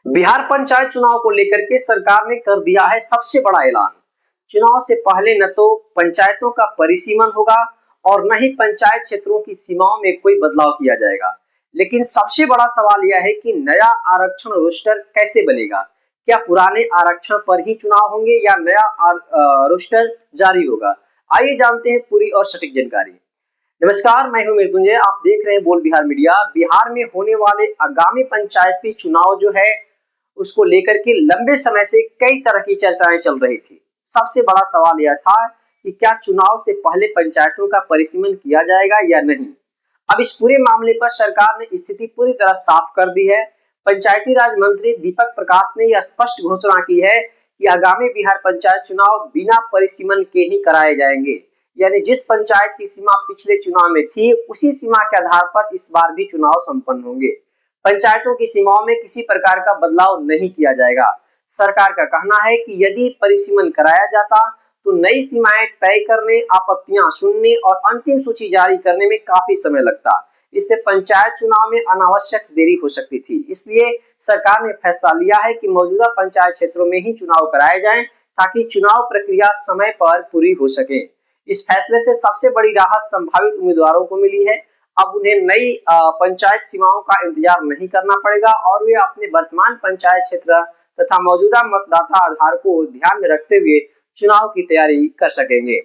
बिहार पंचायत चुनाव को लेकर के सरकार ने कर दिया है सबसे बड़ा ऐलान। चुनाव से पहले न तो पंचायतों का परिसीमन होगा और न ही पंचायत क्षेत्रों की सीमाओं में कोई बदलाव किया जाएगा। लेकिन सबसे बड़ा सवाल यह है कि नया आरक्षण रोस्टर कैसे बनेगा? क्या पुराने आरक्षण पर ही चुनाव होंगे या नया रोस्टर जारी होगा? आइए जानते हैं पूरी और सटीक जानकारी। नमस्कार, मैं हूं मृत्युंजय। आप देख रहे हैं बोल बिहार मीडिया। बिहार में होने वाले आगामी पंचायती चुनाव जो है उसको लेकर के लंबे समय से कई तरह की चर्चाएं चल रही थी। सबसे बड़ा सवाल यह था कि क्या चुनाव से पहले पंचायतों का परिसीमन किया जाएगा या नहीं। अब इस पूरे मामले पर सरकार ने स्थिति पूरी तरह साफ कर दी है। पंचायती राज मंत्री दीपक प्रकाश ने यह स्पष्ट घोषणा की है कि आगामी बिहार पंचायत चुनाव बिना परिसीमन के ही कराए जाएंगे। यानी जिस पंचायत की सीमा पिछले चुनाव में थी उसी सीमा के आधार पर इस बार भी चुनाव संपन्न होंगे। पंचायतों की सीमाओं में किसी प्रकार का बदलाव नहीं किया जाएगा। सरकार का कहना है कि यदि परिसीमन कराया जाता तो नई सीमाएं तय करने, आपत्तियां सुनने और अंतिम सूची जारी करने में काफी समय लगता। इससे पंचायत चुनाव में अनावश्यक देरी हो सकती थी। इसलिए सरकार ने फैसला लिया है कि मौजूदा पंचायत क्षेत्रों में ही चुनाव कराए जाएं ताकि चुनाव प्रक्रिया समय पर पूरी हो सके। इस फैसले से सबसे बड़ी राहत संभावित उम्मीदवारों को मिली है। अब उन्हें नई पंचायत सीमाओं का इंतजार नहीं करना पड़ेगा और वे अपने वर्तमान पंचायत क्षेत्र तथा मौजूदा मतदाता आधार को ध्यान में रखते हुए चुनाव की तैयारी कर सकेंगे।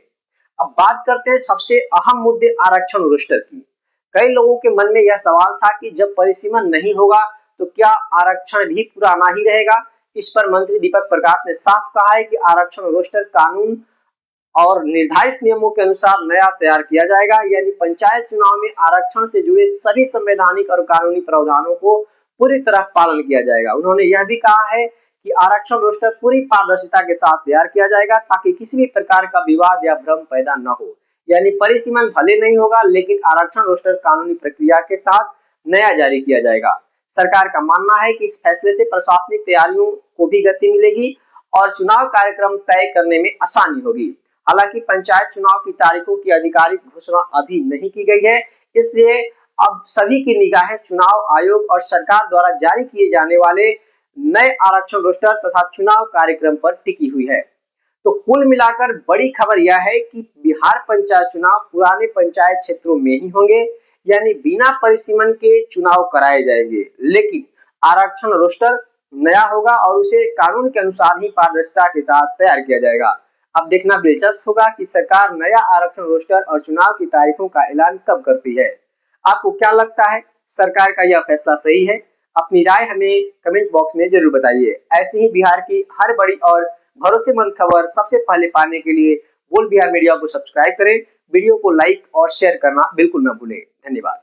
अब बात करते हैं सबसे अहम मुद्दे आरक्षण रोस्टर की। कई लोगों के मन में यह सवाल था कि जब परिसीमन नहीं होगा तो क्या आरक्षण भी पुराना ही रहेगा। इस पर मंत्री दीपक प्रकाश ने साफ कहा है कि आरक्षण रोस्टर कानून और निर्धारित नियमों के अनुसार नया तैयार किया जाएगा। यानी पंचायत चुनाव में आरक्षण से जुड़े सभी संवैधानिक और कानूनी प्रावधानों को पूरी तरह पालन किया जाएगा। उन्होंने यह भी कहा है कि आरक्षण रोस्टर पूरी पारदर्शिता के साथ तैयार किया जाएगा ताकि किसी भी प्रकार का विवाद या भ्रम पैदा न हो। यानी परिसीमन भले नहीं होगा लेकिन आरक्षण रोस्टर कानूनी प्रक्रिया के तहत नया जारी किया जाएगा। सरकार का मानना है कि इस फैसले से प्रशासनिक तैयारियों को भी गति मिलेगी और चुनाव कार्यक्रम तय करने में आसानी होगी। हालांकि पंचायत चुनाव की तारीखों की आधिकारिक घोषणा अभी नहीं की गई है, इसलिए अब सभी की निगाहें चुनाव आयोग और सरकार द्वारा जारी किए जाने वाले नए आरक्षण रोस्टर तथा चुनाव कार्यक्रम पर टिकी हुई है। तो कुल मिलाकर बड़ी खबर यह है कि बिहार पंचायत चुनाव पुराने पंचायत क्षेत्रों में ही होंगे, यानी बिना परिसीमन के चुनाव कराए जाएंगे, लेकिन आरक्षण रोस्टर नया होगा और उसे कानून के अनुसार ही पारदर्शिता के साथ तैयार किया जाएगा। अब देखना दिलचस्प होगा कि सरकार नया आरक्षण रोस्टर और चुनाव की तारीखों का ऐलान कब करती है। आपको क्या लगता है, सरकार का यह फैसला सही है? अपनी राय हमें कमेंट बॉक्स में जरूर बताइए। ऐसे ही बिहार की हर बड़ी और भरोसेमंद खबर सबसे पहले पाने के लिए बोल बिहार मीडिया को सब्सक्राइब करें। वीडियो को लाइक और शेयर करना बिल्कुल न भूलें। धन्यवाद।